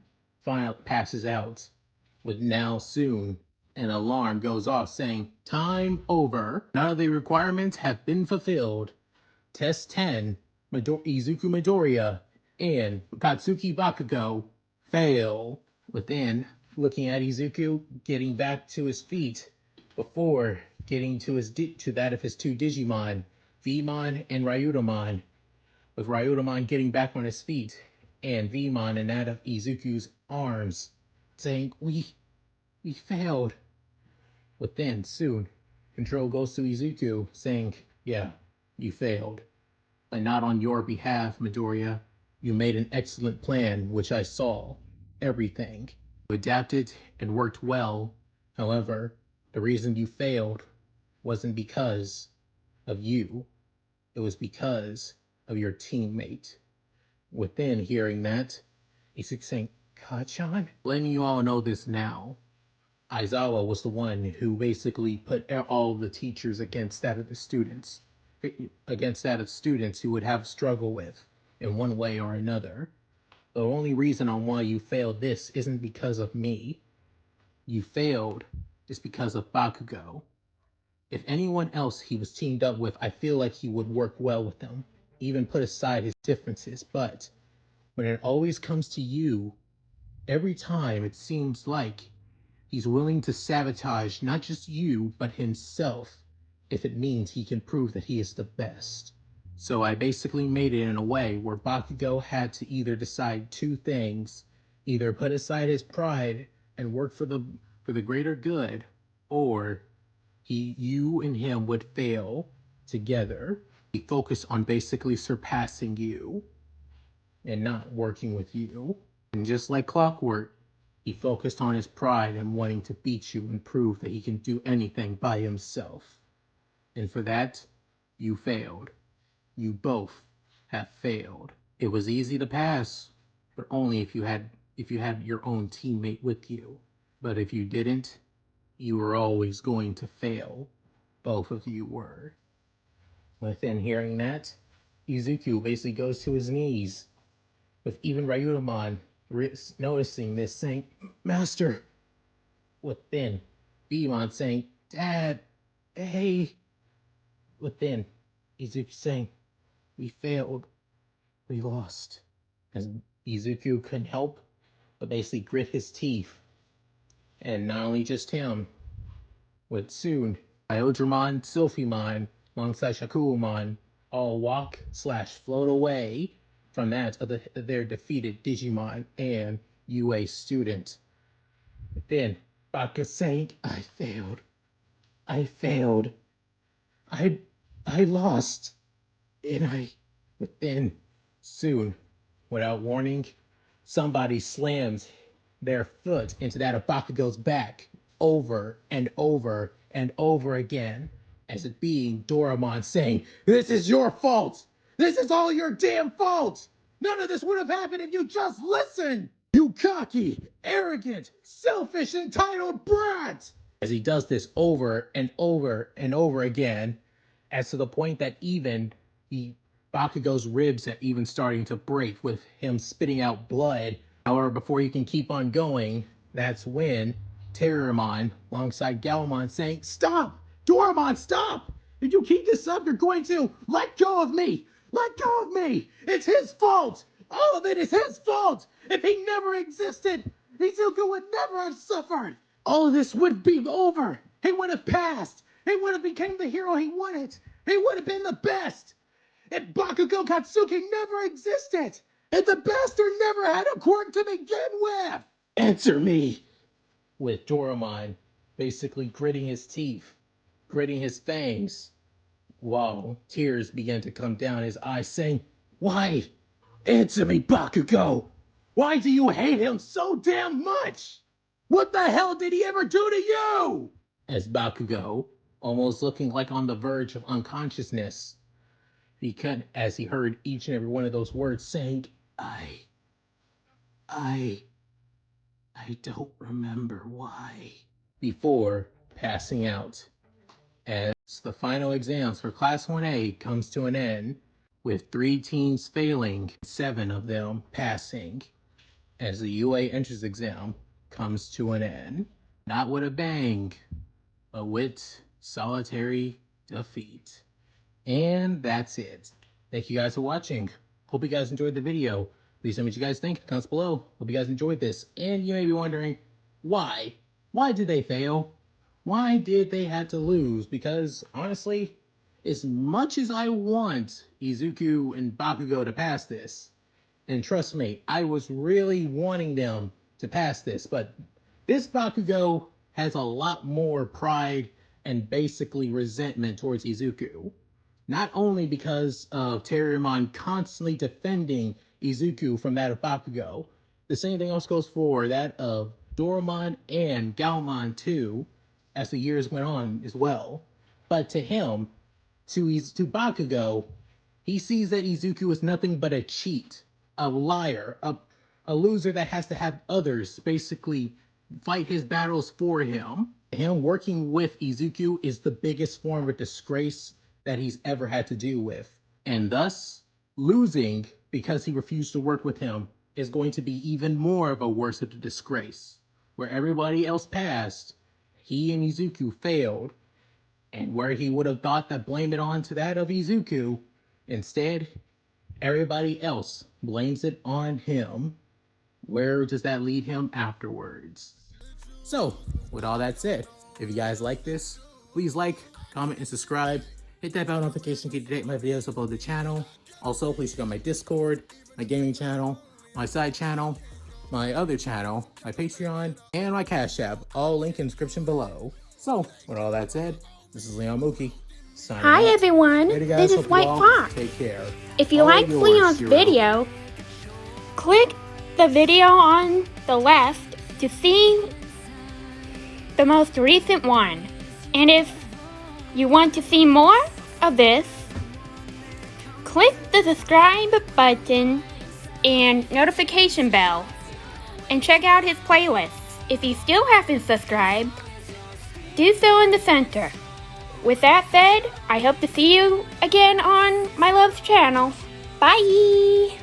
finally passes out, with now soon an alarm goes off saying, "Time over. None of the requirements have been fulfilled. Test 10, Izuku Midoriya and Katsuki Bakugo fail." Within, looking at Izuku getting back to his feet before getting to that of his two Digimon, Vmon and Ryudomon, with Ryudomon getting back on his feet and Vmon in that of Izuku's arms, saying, We failed. Within, soon, control goes to Izuku, saying, "Yeah, you failed. But not on your behalf, Midoriya. You made an excellent plan, which I saw. Everything. You adapted and worked well. However, the reason you failed wasn't because of you. It was because of your teammate." Within hearing that, Izuku saying, "Kachan?" Letting you all know this now. Aizawa was the one who basically put all the teachers against that of the students, who would have struggle with in one way or another. The only reason on why you failed this isn't because of me. You failed is because of Bakugo. If anyone else he was teamed up with, I feel like he would work well with them, even put aside his differences. But when it always comes to you, every time it seems like he's willing to sabotage not just you, but himself, if it means he can prove that he is the best. So I basically made it in a way where Bakugo had to either decide two things, either put aside his pride and work for the greater good, or you and him would fail together. He focused on basically surpassing you and not working with you. And just like clockwork, he focused on his pride and wanting to beat you and prove that he can do anything by himself. And for that, you failed. You both have failed. It was easy to pass, but only if you had your own teammate with you. But if you didn't, you were always going to fail. Both of you were. Within hearing that, Izuku basically goes to his knees, with even Ryudomon noticing this, saying, "Master." Within, Bimon saying, "Dad, hey." Within, Izuku saying, "We failed. We lost." As Izuku couldn't help but basically grit his teeth. And not only just him, with soon Iodramon, Sylphimon, alongside Shakuumon, all walk/float away from that of their defeated Digimon and UA student. But then Baka saying, "I failed. I failed. I I lost." And but then soon, without warning, somebody slams their foot into that of Bakugo's back over and over and over again, as it being Doraemon saying, "This is your fault! This is all your damn fault! None of this would have happened if you just listened! You cocky, arrogant, selfish, entitled brat!" As he does this over and over and over again, as to the point that even Bakugo's ribs are even starting to break with him spitting out blood. However, before you can keep on going, that's when Terrormon, alongside Galmon, saying, "Stop! Doraemon, stop! If you keep this up, you're going to let go of me. Let go of me. It's his fault. All of it is his fault. If he never existed, Izuku would never have suffered. All of this would be over. He would have passed. He would have become the hero he wanted. He would have been the best. If Bakugo Katsuki never existed. If the bastard never had a quirk to begin with. Answer me. With Doraemon basically gritting his teeth, gritting his fangs, while tears began to come down his eyes, saying, "Why? Answer me, Bakugo! Why do you hate him so damn much? What the hell did he ever do to you?" As Bakugo, almost looking like on the verge of unconsciousness, as he heard each and every one of those words saying, I don't remember why, before passing out. As the final exams for Class 1A comes to an end, with 3 teams failing, 7 of them passing, as the UA entrance exam comes to an end. Not with a bang, but with solitary defeat. And that's it. Thank you guys for watching. Hope you guys enjoyed the video. Please tell me what you guys think in the comments below. Hope you guys enjoyed this. And you may be wondering, why? Why did they fail? Why did they have to lose? Because honestly, as much as I want Izuku and Bakugo to pass this, and trust me, I was really wanting them to pass this, but this Bakugo has a lot more pride and basically resentment towards Izuku. Not only because of Terriermon constantly defending Izuku from that of Bakugo, the same thing also goes for that of Doraemon and Galmon too, as the years went on as well. But to him, to Bakugo, he sees that Izuku is nothing but a cheat, a liar, a loser that has to have others basically fight his battles for him. Him working with Izuku is the biggest form of disgrace that he's ever had to deal with. And thus, losing because he refused to work with him is going to be even more of a worse of a disgrace. Where everybody else passed, he and Izuku failed, and where he would have thought that blame it on to that of Izuku, instead, everybody else blames it on him. Where does that lead him afterwards? So, with all that said, if you guys like this, please like, comment, and subscribe. Hit that bell notification to get to date my videos upload to the channel. Also, please check out my Discord, my gaming channel, my side channel, my other channel, my Patreon, and my Cash App, all linked in the description below. So, with all that said, this is Leon Mookie. Hi everyone, this is White Fox. Take care. If you like Leon's video, click the video on the left to see the most recent one. And if you want to see more of this, click the subscribe button and notification bell and check out his playlists. If you still haven't subscribed, do so in the center. With that said, I hope to see you again on my love's channel. Bye!